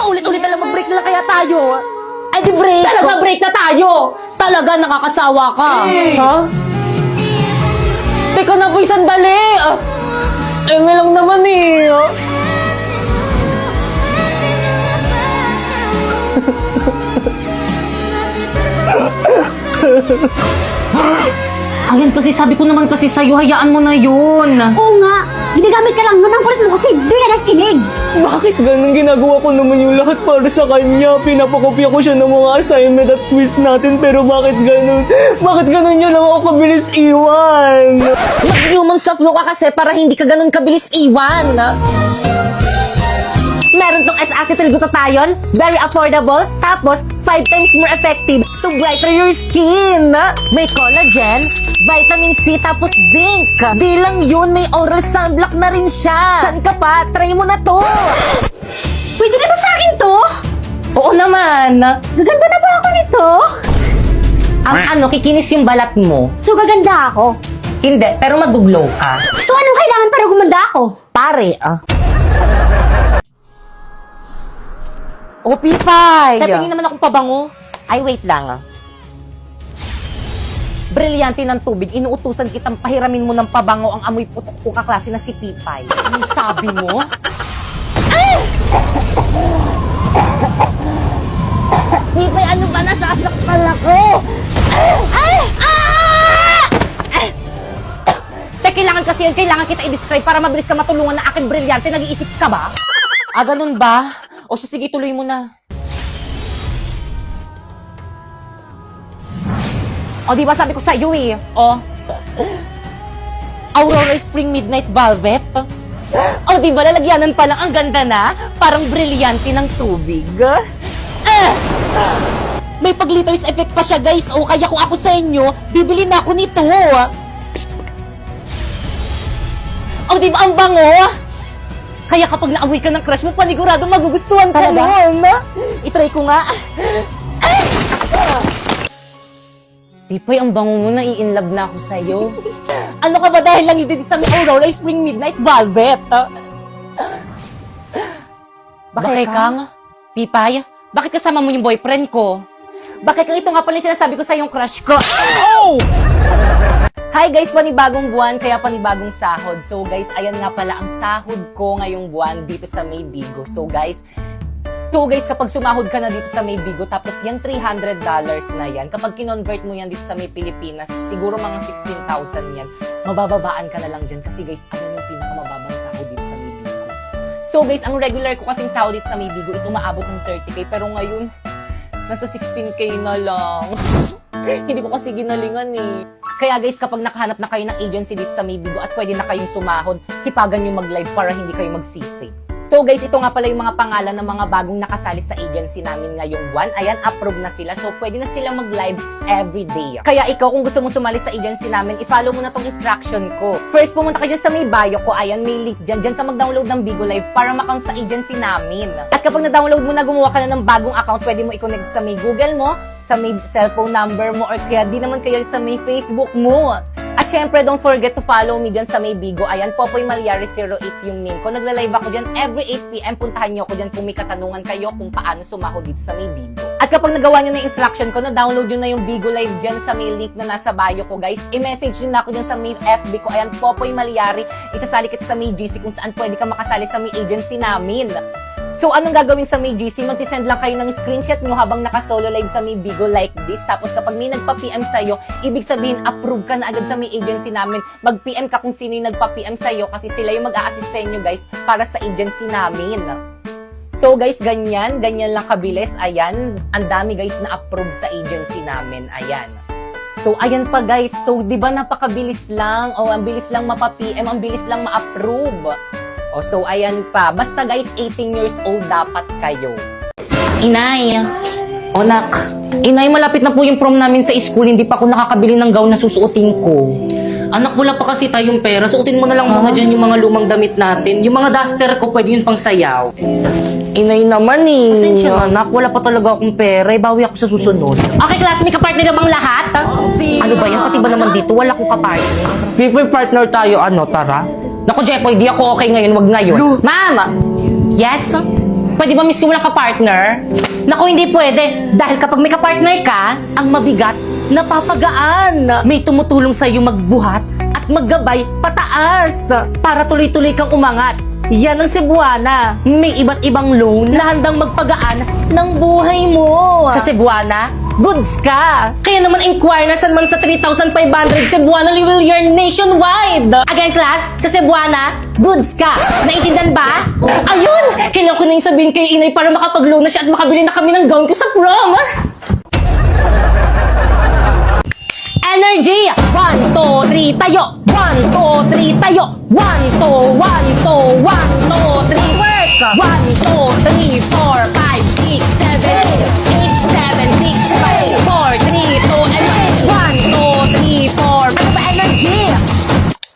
paulit-ulit na lang mag-break na lang kaya tayo. Ay di break! Talaga break na tayo! Talaga nakakasawa ka. Ha? Teka na boy, sandali! May lang naman eh. Ayan kasi, sabi ko naman kasi sa'yo, hayaan mo na yun. Oo nga, ginagamit ka lang nun ang kulit mo kasi di ka nakikinig. Bakit ganun? Ginagawa ko naman yung lahat para sa kanya. Pinapakopya ko siya ng mga assignment at quiz natin. Pero bakit ganun? Bakit ganun niya lang ako kabilis iwan? Mag-human soft ka kasi para hindi ka ganun kabilis iwan. Meron tong S-acetyl-glutathione, very affordable, tapos 5 times more effective to brighten your skin. May collagen, vitamin C, tapos zinc. Di lang yun, may oral sunblock na rin siya. San ka pa? Try mo na to. Pwede na ba sa akin to? Oo naman. Gaganda na ba ako nito? Ang kikinis yung balat mo. So gaganda ako? Hindi, pero mag-glow ka. So anong kailangan para gumanda ako? Pare, Oh, Pipay! Pepengin naman akong pabango. Ay, wait lang. Brilyante ng tubig, inuutusan kitang pahiramin mo ng pabango ang amoy putok-putok kaklase na si Pipay. Anong sabi mo? Ay! Pipay, ano ba? Nasasaktan ako! Ay! Kailangan kasi yan, kailangan kita i-describe para mabilis ka matulungan na aking brilyante. Nag-iisip ka ba? Ganun ba? O sige, tuloy mo na. O, di ba sabi ko sa'yo eh. Aurora Spring Midnight Velvet. O, di ba lalagyanan pa lang ang ganda na? Parang brilyante ng tubig. May pag-glitters effect pa siya, guys. O, kaya kung ako sa inyo, bibili na ako nito. O, di ba ang bango? Kaya kapag naamoy ka ng crush mo, panigurado magugustuhan ka nun. I-try ko nga. Pipoy, ang bango mo, nai-inlove na ako sa'yo. Ano ka ba dahil lang hindi sa Aurora Spring Midnight Velvet? Bakit kang? Pipay, bakit kasama mo yung boyfriend ko? Bakit kang ito nga pala yung sinasabi ko sa yung crush ko? Oh! Hi guys, panibagong buwan, kaya panibagong sahod. So guys, ayan nga pala ang sahod ko ngayong buwan dito sa May Bigo. So guys, kapag sumahod ka na dito sa May Bigo, tapos yung $300 na yan, kapag kinonvert mo yan dito sa May Pilipinas, siguro mga 16,000 yan, mabababaan ka na lang dyan. Kasi guys, ayan yung pinakamababang sahod dito sa May Bigo. So guys, ang regular ko kasing sahod dito sa May Bigo is umaabot ng 30K, pero ngayon, nasa 16K na lang. Hindi ko kasi ginalingan eh. Kaya guys, kapag nakahanap na kayo ng agency dito sa May Bigo at pwede na kayong sumahod, sipagan nyo mag-live para hindi kayo magsisi. So guys, ito nga pala yung mga pangalan ng mga bagong nakasali sa agency namin ngayong buwan. Ayan, approve na sila. So pwede na silang mag-live every day. Kaya ikaw, kung gusto mong sumali sa agency namin, i-follow mo na tong instruction ko. First, pumunta ka dyan sa may bio ko. Ayan, may link dyan. Dyan ka mag-download ng Bigo Live para makount sa agency namin. At kapag na-download mo na, gumawa ka na ng bagong account, pwede mo i-connect sa may Google mo, sa may cellphone number mo, or kaya di naman kaya sa may Facebook mo. At syempre, don't forget to follow me dyan sa May Bigo. Ayan, Popoy Malyari 08 yung name ko. Nagla-live ako dyan every 8 p.m. Puntahan nyo ako dyan kung may katanungan kayo kung paano sumahod dito sa May Bigo. At kapag nagawa nyo na yung instruction ko, na-download nyo na yung Bigo Live dyan sa may link na nasa bio ko, guys. I-message nyo na ako dyan sa may FB ko. Ayan, Popoy Malyari. Isasali kita sa may GC kung saan pwede ka makasali sa may agency namin. So, anong gagawin sa may GC? Magsisend lang kayo ng screenshot nyo habang naka-solo live sa may Bigo like this. Tapos, kapag may nagpa-PM sa'yo, ibig sabihin, approve ka na agad sa may agency namin. Mag-PM ka kung sino yung nagpa-PM sa'yo kasi sila yung mag-a-assist sa inyo, guys, para sa agency namin. So, guys, ganyan lang kabilis. Ayan, ang dami, guys, na approve sa agency namin. Ayan. So, ayan pa, guys. So, di ba napakabilis lang? O, ang bilis lang mapa-PM, ang bilis lang ma-approve. O, so, ayan pa. Basta, guys, 18 years old dapat kayo. Inay. O, nak. Inay, malapit na po yung prom namin sa school. Hindi pa ako nakakabili ng gown na susuotin ko. Anak, wala pa kasi tayong pera. Suotin mo na lang muna dyan yung mga lumang damit natin. Yung mga duster ko, pwede yun pang sayaw. Inay naman eh. Pasensya, anak. Wala pa talaga akong pera. Bawi ako sa susunod. Okay, class. May kapartner na bang lahat? Ano ba yan? Pati ba naman dito? Wala akong kapartner. People partner tayo. Ano, tara? Naku, Jepoy, di ako okay ngayon. Wag ngayon. Ma'am! Yes? Pwede ba miss ko walang ka-partner? Naku, hindi pwede. Dahil kapag may ka-partner ka, ang mabigat, napapagaan. May tumutulong sa'yo magbuhat at maggabay pataas para tuloy-tuloy kang umangat. Yan ang Cebuana. May iba't ibang loan na handang magpagaan ng buhay mo. Sa Cebuana, goods ka. Kaya naman inquire na saan man sa 3,500 Cebuana will yearn nationwide. Again, class, sa Cebuana, goods ka. Naintindihan ba? Ayun! Kailangan ko na yung sabihin kay Inay para makapag-loan na siya at makabili na kami ng gown ko sa prom. Energy! 1, 2, 3, tayo! 1, 2, 3, tayo! 1, 2, 1, 2, 1, 2, 3, work! 1, 2, 3, 4, 5, 6, 7, 8, 7, 6, 5, 4, 3, 2, and 1, 2, 3, 4. Ano ba energy?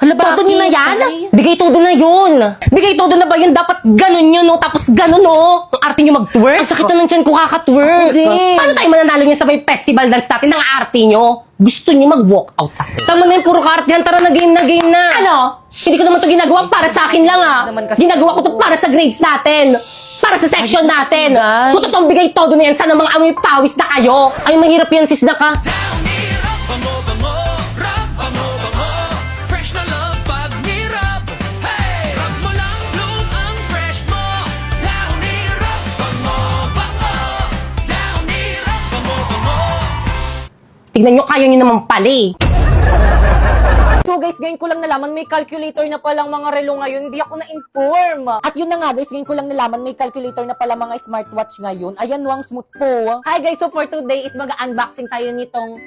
Hala, todo nyo na yan? Bigay todo na yun. Bigay todo na ba yun? Dapat ganun yun, no? Tapos ganun, no? Ang arte nyo mag-twerk. Ang sakit na ng tiyan ko kakatwerk. Paano tayo mananalo niya sa may festival dance natin ng arte nyo? Gusto nyo mag-walk out ako. Tama na yung puro kaartihan. Tara na game na. Ano? Hindi ko naman to ginagawa para sa akin lang, ah. Ginagawa ko to para sa grades natin. Para sa section natin. Kung totoong bigay todo na yan, sana mga amoy pawis na kayo. Ay, mahirap yan, sis na ka. Tignan nyo, kaya nyo naman pali. So guys, ngayon ko lang nalaman may calculator na palang mga relo ngayon. Hindi ako na-inform. At yun na nga guys, ngayon ko lang nalaman may calculator na pala mga smartwatch ngayon. Ayan, wang smooth po. Hi guys, so for today is mag-unboxing tayo nitong,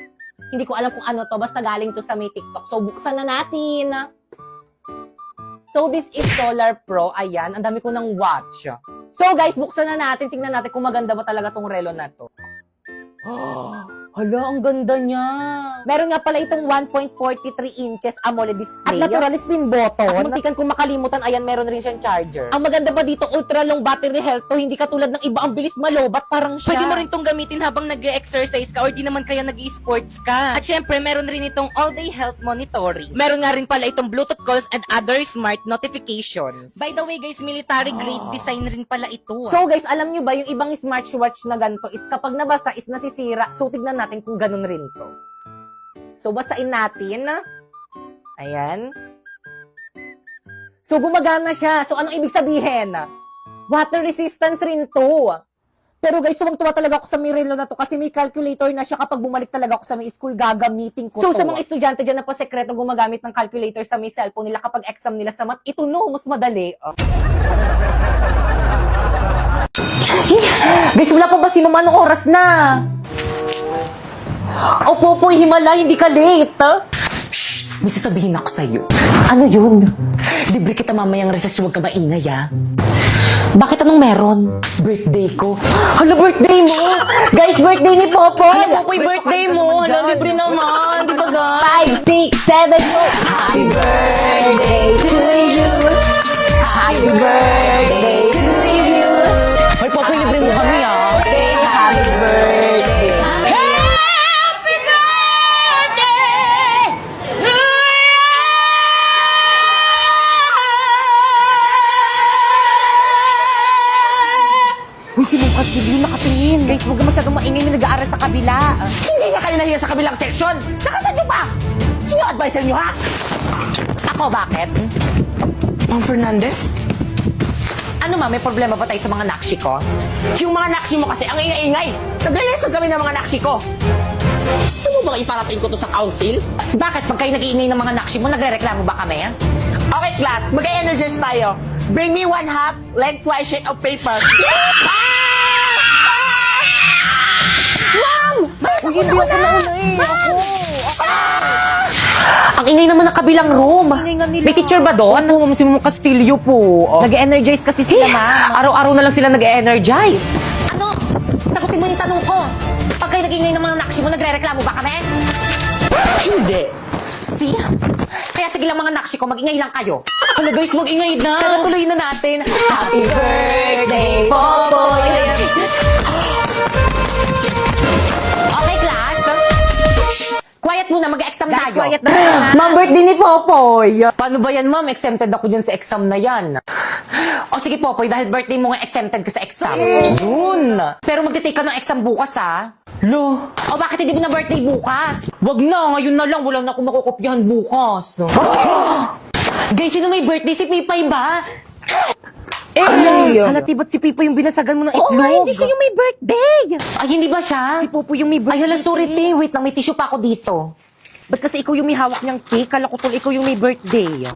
hindi ko alam kung ano to, basta galing to sa may TikTok. So buksan na natin. So this is Solar Pro. Ayan, ang dami ko ng watch. So guys, buksan na natin. Tingnan natin kung maganda ba talaga tong relo na to. Hala, ang ganda niya. Meron nga pala itong 1.43 inches AMOLED display. At natural spin button. At muntikan kung makalimutan, ayan, meron rin siyang charger. Ang maganda ba dito, ultra long battery health to. Hindi katulad ng iba, ang bilis malobat, parang siya. Pwede mo rin itong gamitin habang nag-exercise ka or di naman kaya nag-sports ka. At syempre, meron rin itong all-day health monitoring. Meron nga rin pala itong Bluetooth calls and other smart notifications. By the way guys, military grade design rin pala ito. So guys, alam nyo ba, yung ibang smartwatch na ganito is kapag nabasa is nasisira. So tignan natin kung ganun rin to. So, basain natin. Ayan. So, gumagana siya. So, anong ibig sabihin? Water resistance rin to. Pero guys, tuwang-tuwa talaga ako sa Mirelo na to kasi may calculator na siya kapag bumalik talaga ako sa may school, gagamitin ko to. So, sa mga estudyante dyan na pa sekreto gumagamit ng calculator sa may cellphone nila kapag exam nila sa math, ito no, mas madali. Guys, wala pa ba si mama? Anong oras na? Opo po, himala, hindi ka late. May sasabihin ako sa'yo. Ano yun? Libre kita mamayang recess, huwag ka maingay, ah. Bakit anong meron? Birthday ko. Hala, birthday mo! Guys, birthday ni Popoy! Hala, Popoy, birthday mo! Hala, libre naman! Di ba, guys? 5, 6, 7, go! Happy birthday to you! Happy birthday to you! Hoy, Popoy, libre mo kami, ah. Happy birthday! Uy, si Lucas, bigli nakatingin. Guys, huwag masyadong maingay na nag-aaral sa kabila. Hindi na kayo nahiya sa kabilang section. Nakasan nyo pa? Sino advisor nyo, ha? Ako, bakit? Ma'am Fernandez? Ano ma, may problema ba tayo sa mga nakshi ko? Yung mga nakshi mo kasi, ang ingay-ingay. Nagle-lesson kami ng mga nakshi ko. Gusto mo bang iparating ko to sa council? Bakit? Pag kayo nag-iingay ng mga nakshi mo, nagre-reklamo ba kami, ha? Okay, class. Mag-energize tayo. Bring me 1/2 lengthwise sheet of paper. Ma'am! Uy, hindi ako nauna eh. Ang ingay naman ng kabilang room. May teacher ba doon? Oo, si Ma'am Castillo po. Nag-energize kasi sila, ma'am. Araw-araw na lang sila nag-energize. Ano? Sagutin mo yung tanong ko. Pag kayo nag-ingay ng mga nakshi mo, nagre-reklamo ba kami? Hindi. See? Kaya sige lang mga nakshi ko, mag-ingay lang kayo. Hala guys, mag-ingay na. Tara, tuloy na natin. Happy birthday, Popoy! Okay, class. Quiet muna, mag-exam tayo. quiet na kayo. Ma'am, birthday ni Popoy. Paano ba yan, ma'am? Exempted ako dyan sa exam na yan. O sige, Popoy, dahil birthday mo nga exempted ka sa exam. Yun. Pero magtitake ka ng exam bukas, ha? Lo, O bakit hindi mo na birthday bukas? Wag na, ngayon na lang. Wala na akong makukopyahan bukas. Guys, sino may birthday? Si Pipay ba? Halati ba't si Pipay yung binasagan mo ng itlog? Oo, hindi siya yung may birthday. Ay, hindi ba siya? Si Popo yung may birthday. Ay, hala, sorry, te. Wait lang, may tissue pa ako dito. Ba't kasi ikaw yung may hawak niyang cake? Kala ko tol, ikaw yung may birthday.